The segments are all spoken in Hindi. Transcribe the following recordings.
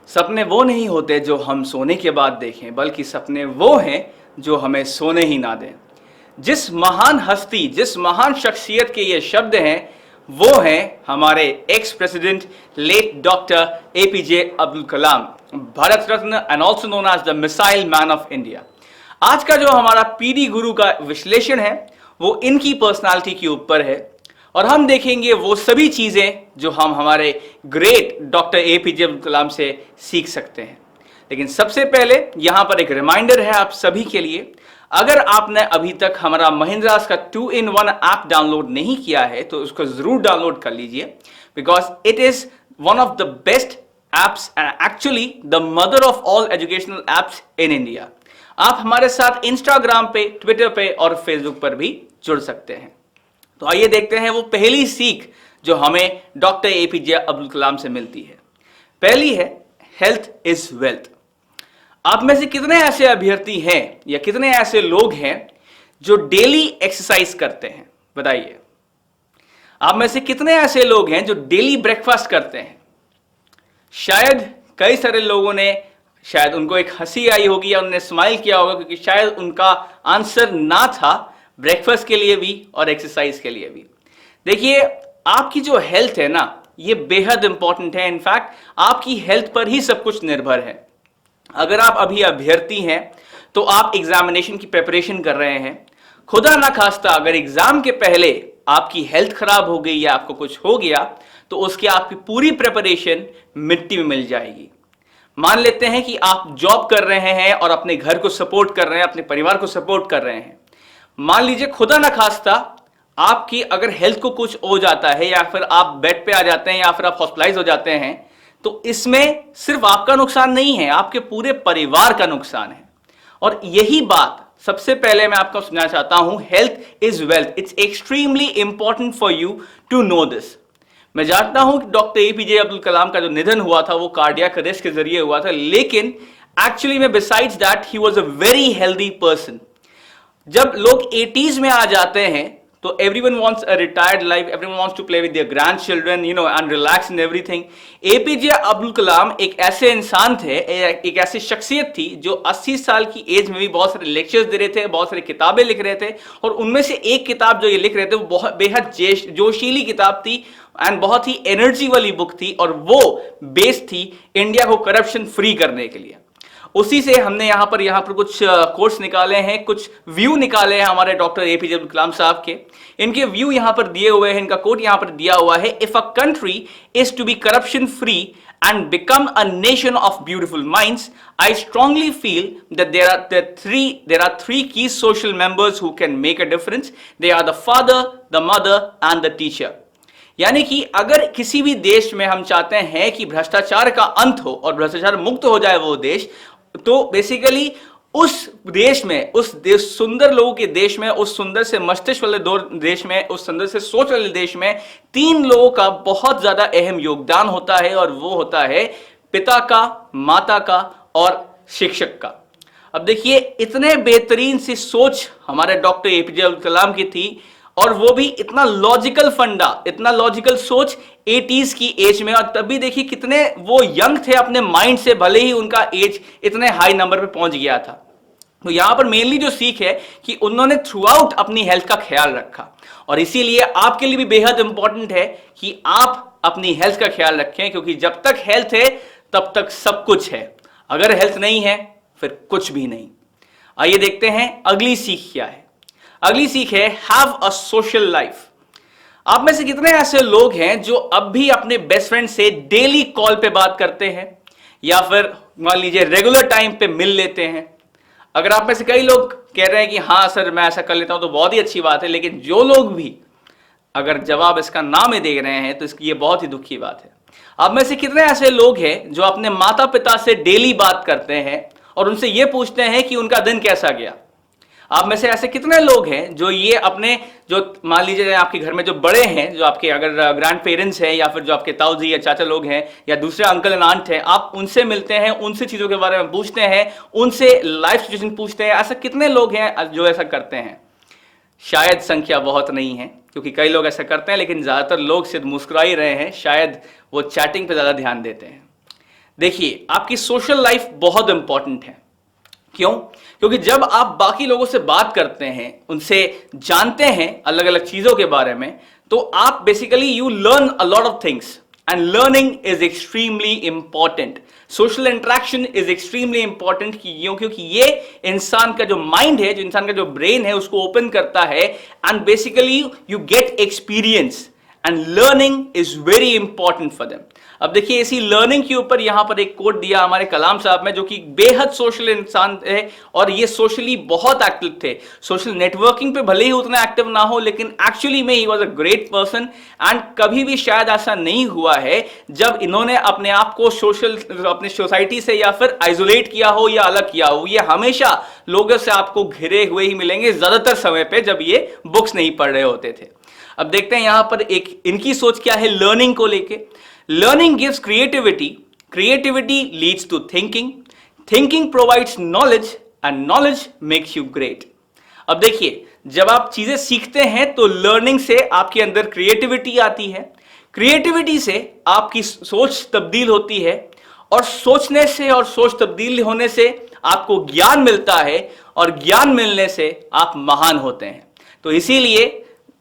सपने वो नहीं होते जो हम सोने के बाद देखें, बल्कि सपने वो हैं जो हमें सोने ही ना दें। जिस महान हस्ती, जिस महान शख्सियत के ये शब्द हैं, वो हैं हमारे ex president late doctor APJ Abdul Kalam, Bharat Ratna and also known as the missile man of India. आज का जो हमारा पीडी गुरु का विश्लेषण है वो इनकी पर्सनालिटी के ऊपर है और हम देखेंगे वो सभी चीजें जो हम हमारे ग्रेट डॉक्टर एपीजे अब्दुल कलाम से सीख सकते हैं। लेकिन सबसे पहले यहां पर एक रिमाइंडर है आप सभी के लिए, अगर आपने अभी तक हमारा महिंद्रा का 2-in-1 ऐप डाउनलोड नहीं किया है तो उसको जरूर डाउनलोड कर लीजिए, because it is one of the best apps and actually the mother of all educational apps in India. आप हमारे साथ इंस्टाग्राम पे, ट्विटर पे और फेसबुक पर भी जुड़ सकते हैं। तो आइए देखते हैं वो पहली सीख जो हमें डॉक्टर एपीजे अब्दुल कलाम से मिलती है। पहली है हेल्थ इज वेल्थ। आप में से कितने ऐसे अभ्यर्थी हैं या कितने ऐसे लोग हैं जो डेली एक्सरसाइज करते हैं? बताइए। आप में से कितने ऐसे लोग हैं जो डेली ब्रेकफास्ट करते हैं? शायद कई सारे लोगों ने, शायद उनको एक हंसी आई होगी या उन्होंने स्माइल किया होगा, क्योंकि शायद उनका आंसर ना था ब्रेकफास्ट के लिए भी और एक्सरसाइज के लिए भी। देखिए, आपकी जो हेल्थ है ना, ये बेहद इंपॉर्टेंट है। इनफैक्ट आपकी हेल्थ पर ही सब कुछ निर्भर है। अगर आप अभी अभ्यर्थी हैं तो आप एग्जामिनेशन की प्रिपरेशन कर रहे हैं, खुदा ना खास्ता अगर एग्जाम के पहले आपकी हेल्थ खराब हो गई या आपको कुछ हो गया तो उसकी आपकी पूरी प्रिपरेशन मिट्टी में मिल जाएगी। मान लेते हैं कि आप जॉब कर रहे हैं और अपने घर को सपोर्ट कर रहे हैं, अपने परिवार को सपोर्ट कर रहे हैं। मान लीजिए खुदा ना खास्ता आपकी अगर हेल्थ को कुछ हो जाता है या फिर आप बेड पे आ जाते हैं या फिर आप हॉस्पिटलाइज हो जाते हैं, तो इसमें सिर्फ आपका नुकसान नहीं है, आपके पूरे परिवार का नुकसान है। और यही बात सबसे पहले मैं आपको समझाना चाहता हूं, health is wealth. It's extremely important for you to know this. मैं जानता हूं कि डॉक्टर एपीजे अब्दुल कलाम का जो निधन हुआ था वो कार्डियक अरेस्ट के जरिए हुआ था, लेकिन एक्चुअली में besides that he was a very healthy person. जब लोग 80s में आ जाते हैं तो everyone wants a retired life, everyone wants to play with their grandchildren, and relax in everything. APJ Abdul Kalam एक ऐसे इंसान थे, एक ऐसी शख्सियत थी जो 80 साल की एज में भी बहुत सारे लेक्चर्स दे रहे थे, बहुत सारी किताबें लिख रहे थे, और उनमें से एक किताब जो ये लिख रहे थे वो बहुत बेहद जोशीली किताब थी एंड बहुत ही एनर्जी वाली बुक थी, और वो बेस थी इंडिया को करप्शन फ्री करने के लिए। उसी से हमने यहां पर कुछ कोट्स निकाले हैं, कुछ व्यू निकाले हैं हमारे डॉक्टर एपीजे अब्दुल कलाम साहब के। इनके व्यू यहां पर दिए हुए हैं, इनका कोट यहां पर दिया हुआ है, if a country is to be corruption free and become a nation of beautiful minds, I strongly feel that there are three key social members who can make a difference. They are the father, the mother and the teacher. यानी कि अगर किसी भी देश में हम चाहते हैं कि भ्रष्टाचार का अंत हो और भ्रष्टाचार मुक्त हो जाए वो देश, तो बेसिकली उस देश में, सुंदर लोगों के देश में, उस सुंदर से मस्तिष्क वाले देश में, उस सुंदर से सोच वाले देश में 3 लोगों का बहुत ज्यादा अहम योगदान होता है, और वो होता है पिता का, माता का और शिक्षक का। अब देखिए, इतने बेहतरीन सी सोच हमारे डॉक्टर एपीजे अब्दुल कलाम की थी, और वो भी इतना लॉजिकल फंडा, इतना लॉजिकल सोच 80s की एज में। और तभी देखिए कितने वो यंग थे अपने माइंड से, भले ही उनका एज इतने हाई नंबर पे पहुंच गया था। तो यहां पर मेनली जो सीख है कि उन्होंने थ्रू आउट अपनी हेल्थ का ख्याल रखा, और इसीलिए आपके लिए भी बेहद इंपॉर्टेंट है कि आप अपनी हेल्थ का ख्याल रखें, क्योंकि जब तक हेल्थ है तब तक सब कुछ है, अगर हेल्थ नहीं है फिर कुछ भी नहीं। आइए देखते हैं अगली सीख क्या है। अगली सीख है हैव अ सोशल लाइफ। आप में से कितने ऐसे लोग हैं जो अब भी अपने बेस्ट फ्रेंड से डेली कॉल पे बात करते हैं, या फिर मान लीजिए रेगुलर टाइम पे मिल लेते हैं? अगर आप में से कई लोग कह रहे हैं कि हाँ सर मैं ऐसा कर लेता हूं, तो बहुत ही अच्छी बात है, लेकिन जो लोग भी अगर जवाब इसका ना में दे रहे हैं तो इसकी ये बहुत ही दुख की बात है। आप में से कितने ऐसे लोग हैं जो अपने माता पिता से डेली बात करते हैं और उनसे ये पूछते हैं कि उनका दिन कैसा गया? आप में से ऐसे कितने लोग हैं जो ये अपने, जो मान लीजिए आपके घर में जो बड़े हैं, जो आपके अगर ग्रैंड पेरेंट्स हैं या फिर जो आपके ताऊ जी या चाचा लोग हैं या दूसरे अंकल एंड आंट हैं, आप उनसे मिलते हैं, उनसे चीज़ों के बारे में पूछते हैं, उनसे लाइफ सिचुएशन पूछते हैं? ऐसा कितने लोग हैं जो ऐसा करते हैं? शायद संख्या बहुत नहीं है, क्योंकि कई लोग ऐसा करते हैं, लेकिन ज्यादातर लोग सिर्फ मुस्कुरा ही रहे हैं, शायद वो चैटिंग पे ज्यादा ध्यान देते हैं। देखिए, आपकी सोशल लाइफ बहुत इंपॉर्टेंट है। क्यों? क्योंकि जब आप बाकी लोगों से बात करते हैं, उनसे जानते हैं अलग अलग चीजों के बारे में, तो आप basically you learn a lot of things, and learning is extremely important. Social interaction is extremely important, क्योंकि ये इंसान का जो माइंड है, जो इंसान का जो ब्रेन है, उसको ओपन करता है, and basically you get experience, and learning is very important for them. अब देखिए, इसी लर्निंग के ऊपर यहां पर एक कोट दिया हमारे कलाम साहब में, जो कि बेहद सोशल इंसान है और ये सोशली बहुत एक्टिव थे। सोशल नेटवर्किंग पे भले ही उतना एक्टिव ना हो, लेकिन एक्चुअली में he was a great person. And कभी भी शायद ऐसा नहीं हुआ है जब इन्होंने अपने आप को अपने सोसाइटी से या फिर आइसोलेट किया हो या अलग किया हो। ये हमेशा लोगों से आपको घिरे हुए ही मिलेंगे, ज्यादातर समय पे जब ये बुक्स नहीं पढ़ रहे होते थे। अब देखते हैं यहां पर एक इनकी सोच क्या है लर्निंग को लेके। Learning gives creativity, creativity leads to thinking, thinking provides knowledge and knowledge makes you great। अब देखिए, जब आप चीजें सीखते हैं तो लर्निंग से आपके अंदर क्रिएटिविटी आती है, क्रिएटिविटी से आपकी सोच तब्दील होती है, और सोचने से और सोच तब्दील होने से आपको ज्ञान मिलता है, और ज्ञान मिलने से आप महान होते हैं। तो इसीलिए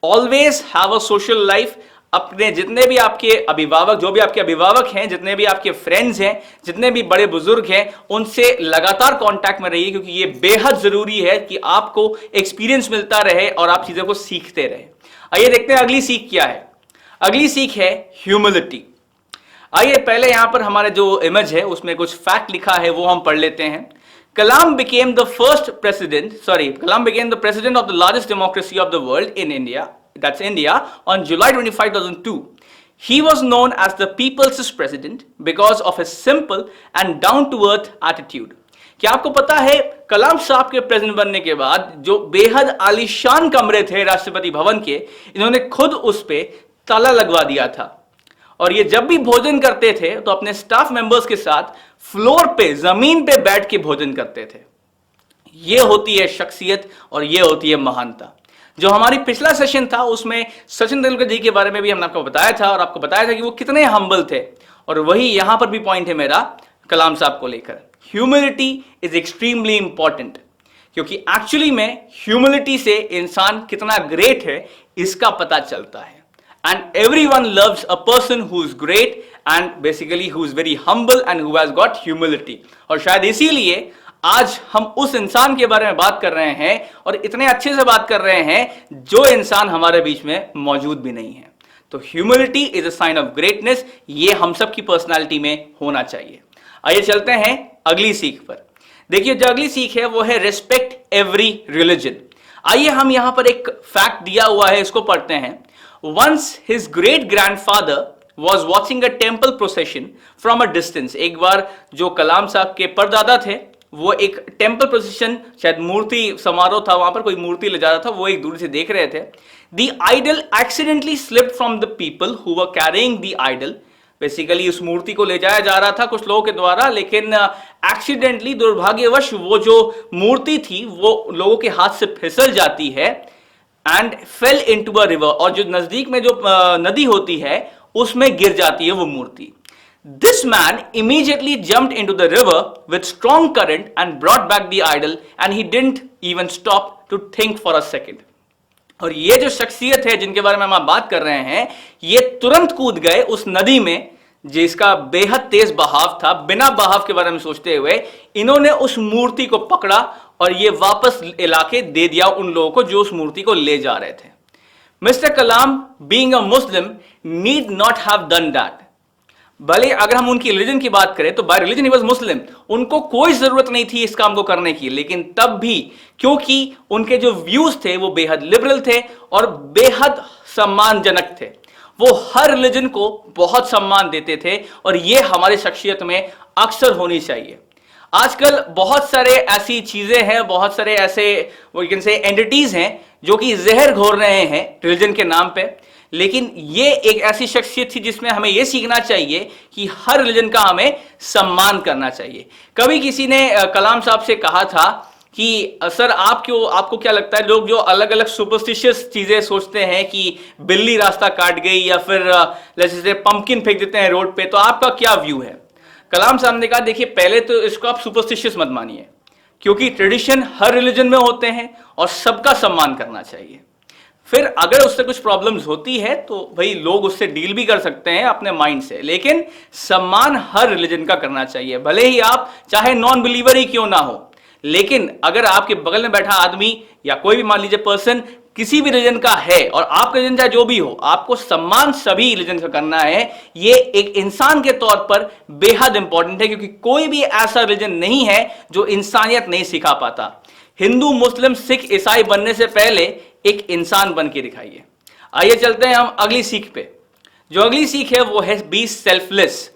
always have a social life. अपने जितने भी आपके अभिभावक, जो भी आपके अभिभावक हैं, जितने भी आपके फ्रेंड्स हैं, जितने भी बड़े बुजुर्ग हैं, उनसे लगातार कांटेक्ट में रहिए, क्योंकि ये बेहद जरूरी है कि आपको एक्सपीरियंस मिलता रहे और आप चीजों को सीखते रहे। आइए देखते हैं अगली सीख क्या है। अगली सीख है ह्यूमिलिटी। आइए पहले यहां पर हमारे जो इमेज है उसमें कुछ फैक्ट लिखा है, वो हम पढ़ लेते हैं। Kalam became the president of the largest democracy of the world in India, that's India, on July 25, 2002. He was known as the people's president because of his simple and down-to-earth attitude. क्या आपको पता है, कलाम साहब के प्रेसिडेंट बनने के बाद जो बेहद आलीशान कमरे थे राष्ट्रपति भवन के, इन्होंने खुद उस पे ताला लगवा दिया था, और ये जब भी भोजन करते थे तो अपने स्टाफ मेंबर्स के साथ फ्लोर पे, जमीन पे बैठ के भोजन करते थे। ये होती है शख्सियत और ये होती है महानता। जो हमारी पिछला सेशन था उसमें सचिन तेंदुलकर जी के बारे में भी हमने आपको बताया था, और आपको बताया था कि वो कितने हम्बल थे, और वही यहां पर भी पॉइंट है मेरा कलाम साहब को लेकर। ह्यूमिलिटी इज एक्सट्रीमली इंपॉर्टेंट, क्योंकि एक्चुअली में ह्यूमिलिटी से इंसान कितना ग्रेट है इसका पता चलता है। And everyone loves a person who is great and basically who is very humble and who has got humility। और शायद इसीलिए आज हम उस इंसान के बारे में बात कर रहे हैं, और इतने अच्छे से बात कर रहे हैं जो इंसान हमारे बीच में मौजूद भी नहीं है। तो humility is a sign of greatness, ये हम सब की पर्सनालिटी में होना चाहिए। आइए चलते हैं अगली सीख पर। देखिए, जो अगली सीख है वो है रिस्पेक्ट एवरी रिलीजन। आइए हम यहां पर एक फैक्ट दिया हुआ है, इसको पढ़ते हैं। Once his great grandfather was watching a temple procession from a distance। एक बार जो कलाम साहब के परदादा थे, वो एक टेम्पल प्रोसेशन, शायद मूर्ति समारोह था, वहां पर कोई मूर्ति ले जा रहा था, वो एक दूर से देख रहे थे। The idol accidentally slipped from the people who were carrying the idol। Basically उस मूर्ति को ले जाया जा रहा था कुछ लोगों के द्वारा, लेकिन एक्सीडेंटली, दुर्भाग्यवश, वो जो मूर्ति थी वो लोगों के हाथ से फिसल जाती है, and fail into a river. और जो नजदीक में जो नदी होती है उसमें गिर जाती है वो मूर्ति। This man immediately jumped into the river with strong current and brought back the idol, and he didn't even stop to think for a second. और ये जो शख्सियत है जिनके बारे में हम बात कर रहे हैं, ये तुरंत कूद गए उस नदी में जिसका बेहद तेज बहाव था। बिना बहाव के बारे में सोचते हुए इन्होंने उस मूर्ति को पकड़ा और ये वापस इलाके दे दिया उन लोगों को जो उस मूर्ति को ले जा रहे थे। Mister Kalam being a Muslim need not have done that. भले अगर हम उनकी रिलीजन की बात करें तो बाय रिलीजन ही वाज मुस्लिम, उनको कोई जरूरत नहीं थी इस काम को करने की, लेकिन तब भी क्योंकि उनके जो व्यूज थे वो बेहद लिबरल थे और बेहद सम्मानजनक थे, वो हर रिलीजन को बहुत सम्मान देते थे, और ये हमारी शख्सियत में अक्सर होनी चाहिए। आजकल बहुत सारे ऐसी चीजें हैं, बहुत सारे ऐसे एंटिटीज हैं जो कि जहर घोर रहे हैं रिलीजन के नाम पे, लेकिन ये एक ऐसी शख्सियत थी जिसमें हमें यह सीखना चाहिए कि हर रिलीजन का हमें सम्मान करना चाहिए। कभी किसी ने कलाम साहब से कहा था कि सर आपको क्या लगता है, लोग जो अलग अलग सुपरस्टिशियस चीजें सोचते हैं कि बिल्ली रास्ता काट गई या फिर जैसे पंपकिन फेंक देते हैं रोड पे, तो आपका क्या व्यू है? कलाम साहब ने कहा देखिए पहले तो इसको आप सुपरस्टिशियस मत मानिए, क्योंकि ट्रेडिशन हर रिलीजन में होते हैं और सबका सम्मान करना चाहिए। फिर अगर उससे कुछ प्रॉब्लम्स होती है तो भाई लोग उससे डील भी कर सकते हैं अपने माइंड से, लेकिन सम्मान हर रिलीजन का करना चाहिए, भले ही आप चाहे नॉन बिलीवर ही क्यों ना हो। लेकिन अगर आपके बगल में बैठा आदमी या कोई भी मान लीजिए पर्सन किसी भी रिलीजन का है और आपका रिलीजन चाहे जो भी हो, आपको सम्मान सभी रिलीजन का करना है। ये एक इंसान के तौर पर बेहद इंपॉर्टेंट है, क्योंकि कोई भी ऐसा रिलीजन नहीं है जो इंसानियत नहीं सिखा पाता। हिंदू, मुस्लिम, सिख, ईसाई बनने से पहले एक इंसान बन के दिखाइए। आइए चलते हैं हम अगली सीख पे। जो अगली सीख है वो है बी सेल्फलेस।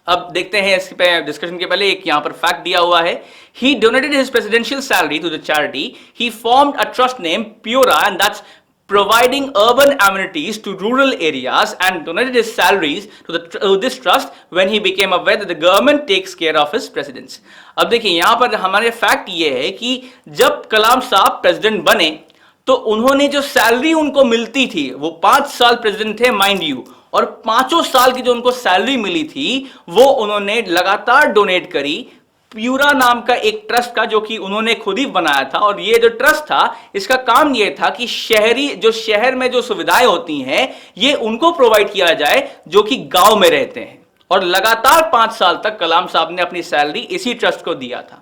अब देखते हैं इस पे डिस्कशन के पहले एक यहां पर फैक्ट दिया हुआ है। He donated his presidential salary to the charity. He formed a trust named Pura, and that's providing urban amenities to rural areas, and donated his salaries to this trust when he became aware that the government takes care of his presidents. अब देखिए यहां पर हमारे फैक्ट ये है कि जब कलाम साहब प्रेसिडेंट बने तो उन्होंने जो सैलरी उनको मिलती थी, वो 5 साल प्रेसिडेंट थे माइंड यू, और 5 साल की जो उनको सैलरी मिली थी वो उन्होंने लगातार डोनेट करी प्यूरा नाम का एक ट्रस्ट का, जो कि उन्होंने खुद ही बनाया था। और ये जो ट्रस्ट था इसका काम ये था कि शहर में जो सुविधाएं होती हैं ये उनको प्रोवाइड किया जाए जो कि गांव में रहते हैं। और लगातार 5 साल तक कलाम साहब ने अपनी सैलरी इसी ट्रस्ट को दिया था।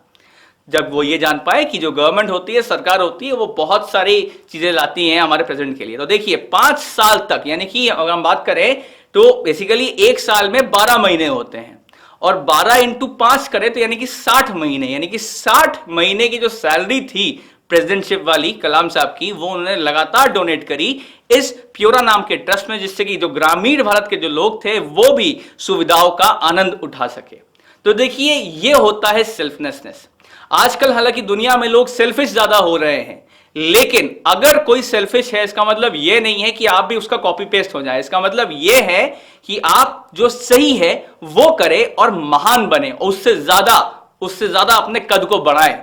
जब वो ये जान पाए कि जो गवर्नमेंट होती है, सरकार होती है, वो बहुत सारी चीजें लाती हैं हमारे प्रेसिडेंट के लिए। तो देखिए 5 साल तक, यानी कि अगर हम बात करें तो बेसिकली एक साल में 12 महीने होते हैं, और 12 इंटू 5 करें तो यानी कि 60 महीने, यानी कि 60 महीने की जो सैलरी थी प्रेसिडेंटशिप वाली कलाम साहब की, वो उन्होंने लगातार डोनेट करी इस प्योरा नाम के ट्रस्ट में, जिससे कि जो ग्रामीण भारत के जो लोग थे वो भी सुविधाओं का आनंद उठा सके। तो देखिए ये होता है सेल्फलेसनेस। आजकल हालांकि दुनिया में लोग सेल्फिश ज्यादा हो रहे हैं, लेकिन अगर कोई सेल्फिश है इसका मतलब यह नहीं है कि आप भी उसका कॉपी पेस्ट हो जाए। इसका मतलब यह है कि आप जो सही है वो करें और महान बने, और उससे ज्यादा अपने कद को बढ़ाएं,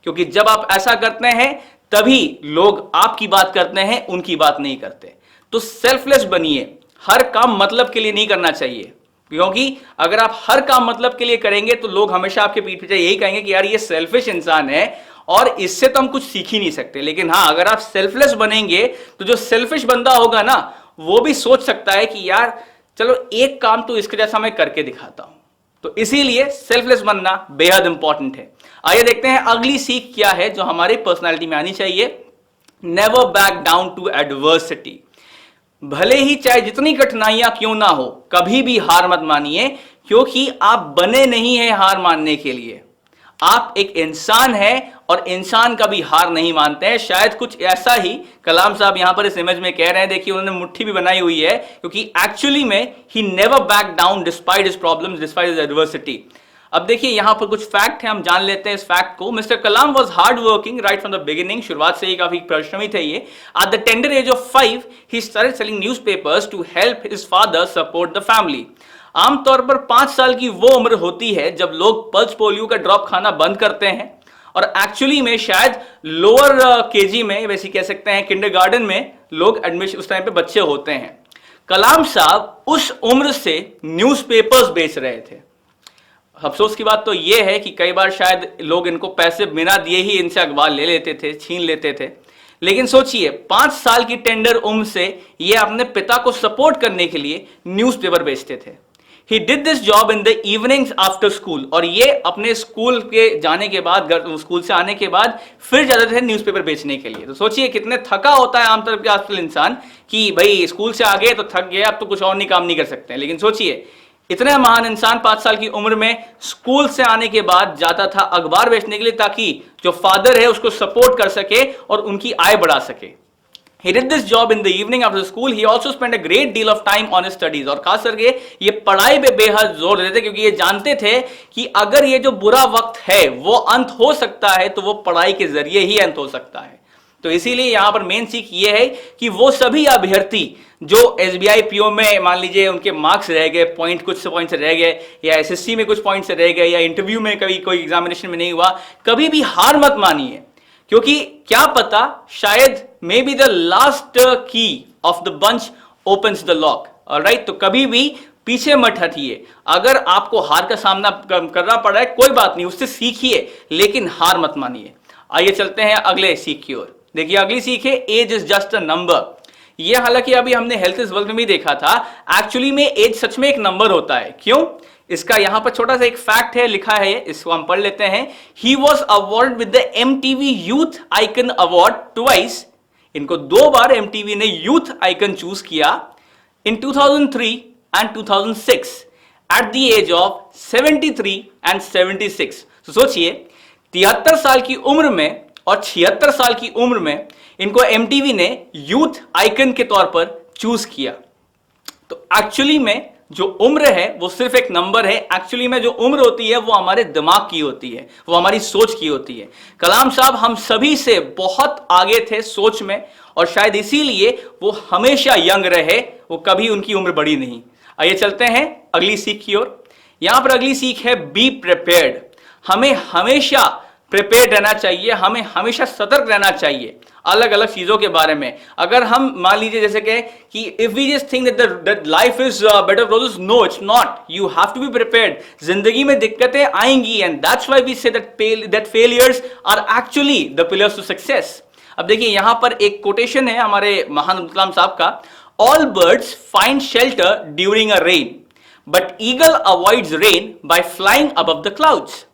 क्योंकि जब आप ऐसा करते हैं तभी लोग आपकी बात करते हैं, उनकी बात नहीं करते। तो सेल्फलेस बनिए, हर काम मतलब के लिए नहीं करना चाहिए, क्योंकि अगर आप हर काम मतलब के लिए करेंगे तो लोग हमेशा आपके पीठ पीछे यही कहेंगे कि यार ये सेल्फिश इंसान है और इससे तो हम कुछ सीख ही नहीं सकते। लेकिन हाँ, अगर आप सेल्फलेस बनेंगे तो जो सेल्फिश बंदा होगा ना, वो भी सोच सकता है कि यार चलो एक काम तो इसके जैसा मैं करके दिखाता हूं। तो इसीलिए सेल्फलेस बनना बेहद इंपॉर्टेंट है। आइए देखते हैं अगली सीख क्या है जो हमारी पर्सनैलिटी में आनी चाहिए। Never back down to adversity. भले ही चाहे जितनी कठिनाइयां क्यों ना हो, कभी भी हार मत मानिए, क्योंकि आप बने नहीं हैं हार मानने के लिए। आप एक इंसान हैं और इंसान कभी हार नहीं मानते हैं। शायद कुछ ऐसा ही कलाम साहब यहां पर इस इमेज में कह रहे हैं। देखिए उन्होंने मुट्ठी भी बनाई हुई है, क्योंकि एक्चुअली में he never back down despite his problems, despite his adversity. अब देखिए यहां पर कुछ फैक्ट है, हम जान लेते हैं इस फैक्ट को। Mister Kalam was hard working right from the beginning. शुरुआत से ही काफी परिश्रमी थे ये। At the tender age of 5 ही started selling newspapers to help his father support the family. आमतौर पर 5 साल की वो उम्र होती है जब लोग पल्स पोलियो का ड्रॉप खाना बंद करते हैं, और एक्चुअली में शायद लोअर केजी में, वैसे कह सकते हैं किंडरगार्टन में लोग एडमिशन उस टाइम पे बच्चे होते हैं। कलाम साहब उस उम्र से न्यूज़पेपर्स बेच रहे थे। अफसोस की बात तो यह है कि कई बार शायद लोग इनको पैसे बिना दिए ही इनसे अखबार ले लेते थे, छीन लेते थे। लेकिन सोचिए 5 साल की टेंडर उम्र से ये अपने पिता को सपोर्ट करने के लिए न्यूज़पेपर बेचते थे। He did this job in the evenings after school, और ये अपने स्कूल के जाने के बाद, स्कूल से आने के बाद फिर जाते थे न्यूज़पेपर बेचने के लिए। तो सोचिए कितने थका होता है आमतौर पर आजकल इंसान, कि भाई स्कूल से आ गए तो थक गए, अब तो कुछ और नहीं काम नहीं कर सकते। लेकिन सोचिए इतने महान इंसान 5 साल की उम्र में स्कूल से आने के बाद जाता था अखबार बेचने के लिए, ताकि जो फादर है उसको सपोर्ट कर सके और उनकी आय बढ़ा सके। He did this job in the evening after school. He also spent a great deal of time on his studies. और खास करके ये पढ़ाई पे बेहद जोर देते थे, क्योंकि ये जानते थे कि अगर ये जो बुरा वक्त है वो अंत हो सकता है तो वो पढ़ाई के जरिए ही अंत हो सकता है। तो इसीलिए यहां पर मेन सीख ये है कि वो सभी अभ्यर्थी जो एसबीआई पीओ में मान लीजिए उनके मार्क्स रह गए, कुछ पॉइंट्स रह गए, या एसएससी में कुछ पॉइंट्स रह गए, या इंटरव्यू में कभी कोई एग्जामिनेशन में नहीं हुआ, कभी भी हार मत मानिए, क्योंकि क्या पता शायद मे बी द लास्ट की of the bunch opens the lock. Alright, तो कभी भी पीछे मत हटिए। अगर आपको हार का सामना करना पड़ रहा है कोई बात नहीं, उससे सीखिए, लेकिन हार मत मानिए। आइए चलते हैं अगले सीख की ओर। देखिए अगली सीख है age is just a number. ये हालांकि अभी हमने हेल्थ इज वेल्थ में भी देखा था, एक्चुअली में एज सच में एक नंबर होता है। क्यों? इसका यहां पर छोटा सा एक फैक्ट है, लिखा है, इसको हम पढ़ लेते हैं। He was award with the MTV youth icon award twice. इनको 2 बार एमटीवी ने यूथ आइकन चूज किया, in 2003 and 2006 at the age of 73 and 76। तो सोचिए 73 साल की उम्र में और 76 साल की उम्र में इनको एमटीवी ने यूथ आइकन के तौर पर चूज किया। तो एक्चुअली में जो उम्र है वो सिर्फ एक नंबर है। एक्चुअली में जो उम्र होती है वो हमारे दिमाग की होती है, वो हमारी सोच की होती है। कलाम साहब हम सभी से बहुत आगे थे सोच में, और शायद इसीलिए वो हमेशा यंग रहे, वो कभी उनकी उम्र बढ़ी नहीं। आइए चलते हैं अगली सीख की ओर। यहां पर अगली सीख है बी प्रिपेयर्ड। हमें हमेशा प्रिपेयर्ड रहना चाहिए, हमें हमेशा सतर्क रहना चाहिए अलग अलग चीजों के बारे में। अगर हम मान लीजिए जैसे कि if we just think that life is better process, no it's not, you have to be prepared. जिंदगी में दिक्कतें आएंगी, and that's why we say that failures are actually the pillars to success. अब देखिए यहां पर एक कोटेशन है हमारे महान अब्दुल कलाम साहब का, all birds find shelter during a rain, but eagle avoids rain by flying above the clouds.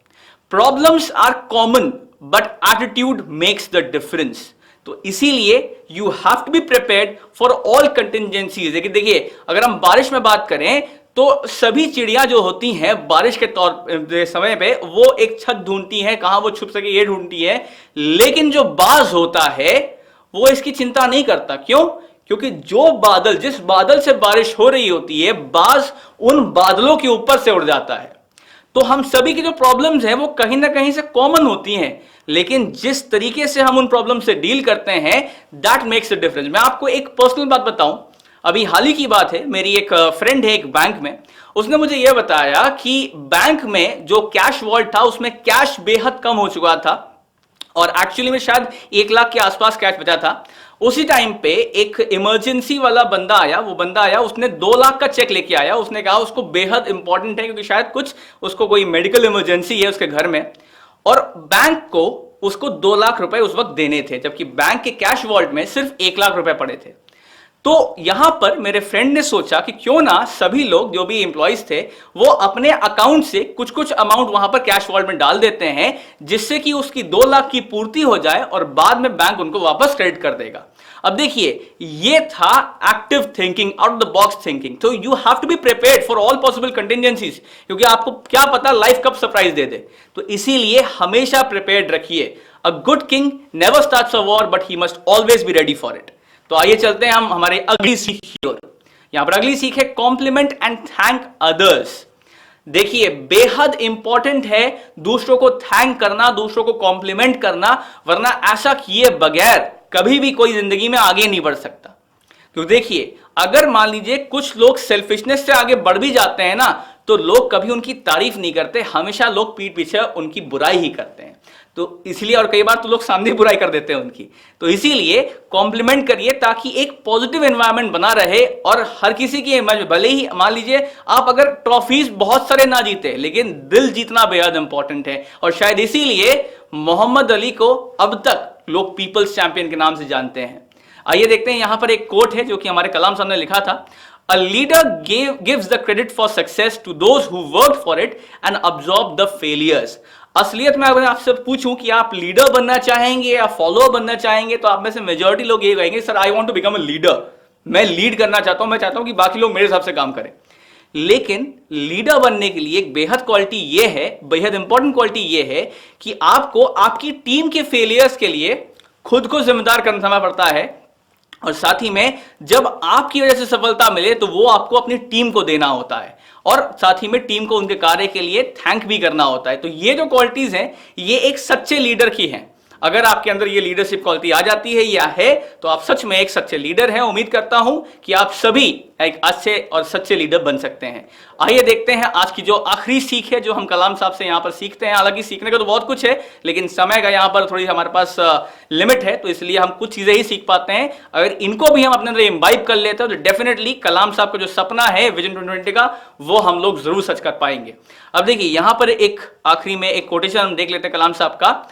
Problems are common but attitude makes the difference. तो इसीलिए you have to be prepared for all contingencies. देखिए अगर हम बारिश में बात करें तो सभी चिड़िया जो होती हैं बारिश के समय पे वो एक छत ढूंढती हैं, कहां वो छुप सके ये ढूंढती है, लेकिन जो बाज होता है वो इसकी चिंता नहीं करता। क्यों? क्योंकि जिस बादल से बारिश हो रही होती है, बाज उन बादलों के ऊपर से उड़ जाता है। तो हम सभी की जो प्रॉब्लम्स हैं वो कहीं ना कहीं से कॉमन होती हैं, लेकिन जिस तरीके से हम उन प्रॉब्लम से डील करते हैं दैट मेक्स अ डिफरेंस। मैं आपको एक पर्सनल बात बताऊं, अभी हाल ही की बात है, मेरी एक फ्रेंड है एक बैंक में, उसने मुझे यह बताया कि बैंक में जो कैश वॉल्ट था उसमें कैश बेहद कम हो चुका था, और एक्चुअली में शायद 1 लाख के आसपास कैश बचा था। उसी टाइम पे एक इमरजेंसी वाला बंदा आया, उसने 2 लाख का चेक लेके आया। उसने कहा उसको बेहद इंपॉर्टेंट है क्योंकि शायद कुछ उसको कोई मेडिकल इमरजेंसी है उसके घर में, और बैंक को उसको 2 लाख रुपए उस वक्त देने थे, जबकि बैंक के कैश वॉल्ट में सिर्फ 1 लाख रुपए पड़े थे। तो यहां पर मेरे फ्रेंड ने सोचा कि क्यों ना सभी लोग जो भी एम्प्लॉइज थे वो अपने अकाउंट से कुछ कुछ अमाउंट वहां पर कैश वॉल्ट में डाल देते हैं, जिससे कि उसकी 2 लाख की पूर्ति हो जाए और बाद में बैंक उनको वापस क्रेडिट कर देगा। अब देखिए ये था active thinking, out the box thinking. तो you have to be prepared for all possible contingencies, क्योंकि आपको क्या पता लाइफ कब सरप्राइज दे दे। तो इसीलिए हमेशा प्रिपेयर्ड रखिए। A good king never starts a war but he must always be ready for it. तो आइए चलते हैं हम हमारे अगली सीख की ओर। यहां पर अगली सीख है कॉम्प्लीमेंट एंड थैंक अदर्स। देखिए बेहद इंपॉर्टेंट है दूसरों को थैंक करना, दूसरों को कॉम्प्लीमेंट करना, वरना ऐसा किए बगैर कभी भी कोई जिंदगी में आगे नहीं बढ़ सकता। तो देखिए अगर मान लीजिए कुछ लोग सेल्फिशनेस से आगे बढ़ भी जाते हैं ना, तो लोग कभी उनकी तारीफ नहीं करते, हमेशा लोग पीठ पीछे उनकी बुराई ही करते हैं। तो इसलिए, और कई बार तो लोग सामने बुराई कर देते हैं उनकी। तो इसीलिए कॉम्प्लीमेंट करिए ताकि एक पॉजिटिव एनवायरनमेंट बना रहे, और हर किसी की इमेज, भले ही मान लीजिए आप अगर ट्रॉफीज बहुत सारे ना जीते, लेकिन दिल जीतना बेहद इंपॉर्टेंट है। और शायद इसीलिए मोहम्मद अली को अब तक लोग पीपल्स चैंपियन के नाम से जानते हैं। आइए देखते हैं, यहां पर एक कोट है जो कि हमारे कलाम साहब ने लिखा था, A leader gives the credit for success to those who worked for it and absorb the failures. असलियत में अगर आपसे पूछूं कि आप लीडर बनना चाहेंगे या फॉलोअर बनना चाहेंगे, तो आप में से मेजॉरिटी लोग ये कहेंगे sir I want to become a leader, मैं लीड करना चाहता हूं, मैं चाहता हूं कि बाकी लोग मेरे हिसाब से काम करें। लेकिन लीडर बनने के लिए एक बेहद क्वालिटी ये है, बेहद इंपॉर्टेंट क्वालिटी ये है कि आपको आपकी टीम के फेलियर्स के लिए खुद को जिम्मेदार करना पड़ता है, और साथ ही में जब आपकी वजह से सफलता मिले तो वो आपको अपनी टीम को देना होता है, और साथ ही में टीम को उनके कार्य के लिए थैंक भी करना होता है। तो ये जो क्वालिटीज हैं ये एक सच्चे लीडर की हैं। अगर आपके अंदर ये लीडरशिप क्वालिटी आ जाती है या है तो आप सच में एक सच्चे लीडर हैं। उम्मीद करता हूं कि आप सभी एक अच्छे और सच्चे लीडर बन सकते हैं। आइए देखते हैं आज की जो आखिरी सीख है जो हम कलाम साहब से यहां पर सीखते हैं। हालांकि सीखने का तो बहुत कुछ है, लेकिन समय का यहां पर थोड़ी हमारे पास लिमिट है, तो इसलिए हम कुछ चीजें ही सीख पाते हैं। अगर इनको भी हम अपने अंदर इम्बाइब कर लेते हैं तो डेफिनेटली कलाम साहब का जो सपना है विजन 2020 का, वो हम लोग जरूर सच कर पाएंगे। अब देखिए यहां पर एक आखिरी में एक कोटेशन हम देख लेते हैं कलाम साहब का।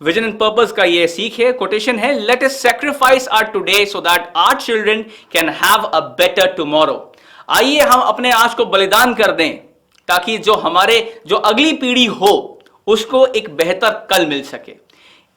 विजन एंड पर्पस का ये सीख है, कोटेशन है, let us sacrifice our today so that our children can have a better tomorrow. आइए हम अपने आज को बलिदान कर दें ताकि जो हमारे जो अगली पीढ़ी हो उसको एक बेहतर कल मिल सके।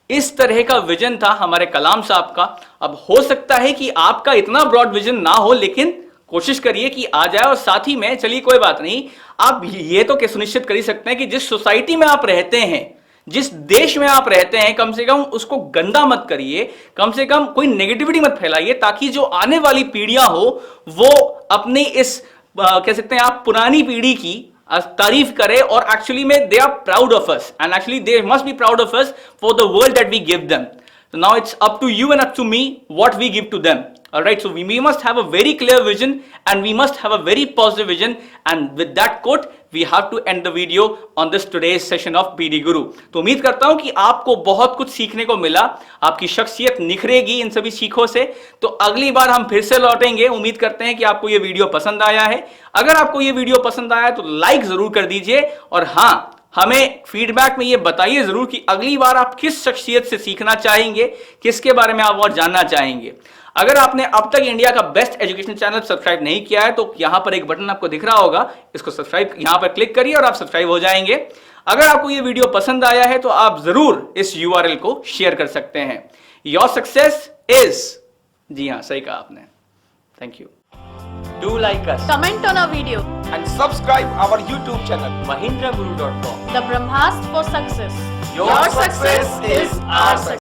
इस तरह का विजन था हमारे कलाम साहब का। अब हो सकता है कि आपका इतना ब्रॉड विजन ना हो, लेकिन कोशिश करिए कि आ जाए। और साथ ही में चलिए कोई बात नहीं, आप ये तो क्या सुनिश्चित कर ही सकते हैं कि जिस सोसाइटी में आप रहते हैं, जिस देश में आप रहते हैं, कम से कम उसको गंदा मत करिए, कम से कम कोई नेगेटिविटी मत फैलाइए, ताकि जो आने वाली पीढ़ियां हो वो अपनी इस कह सकते हैं आप पुरानी पीढ़ी की तारीफ करे और एक्चुअली में they are proud of us and actually they must be proud of us for the world that we give them. So now it's up to you and up to me what we give to them. Alright, so we must have a very clear vision and we must have a very positive vision, and with that quote we have to end the video on this today's session of BD Guru. तो उम्मीद करता हूं कि आपको बहुत कुछ सीखने को मिला, आपकी शख्सियत निखरेगी इन सभी सीखों से। तो अगली बार हम फिर से लौटेंगे। उम्मीद करते हैं कि आपको ये वीडियो पसंद आया है। अगर आपको ये वीडियो पसंद आया तो लाइक जरूर कर दीजिए, और हाँ, हमें फीडबैक में ये बताइए जरूर कि अगली बार आप किस शख्सियत से सीखना चाहेंगे, किसके बारे में आप और जानना चाहेंगे। अगर आपने अब तक इंडिया का बेस्ट एजुकेशन चैनल सब्सक्राइब नहीं किया है तो यहां पर एक बटन आपको दिख रहा होगा, इसको सब्सक्राइब यहां पर क्लिक करिए और आप सब्सक्राइब हो जाएंगे। अगर आपको ये वीडियो पसंद आया है तो आप जरूर इस URL को शेयर कर सकते हैं। योर सक्सेस इज, जी हां सही कहा आपने। Thank you. Do like us, comment on our video, and subscribe our YouTube channel. mahindraguru.com. the Brahmas for success. Your success is our success.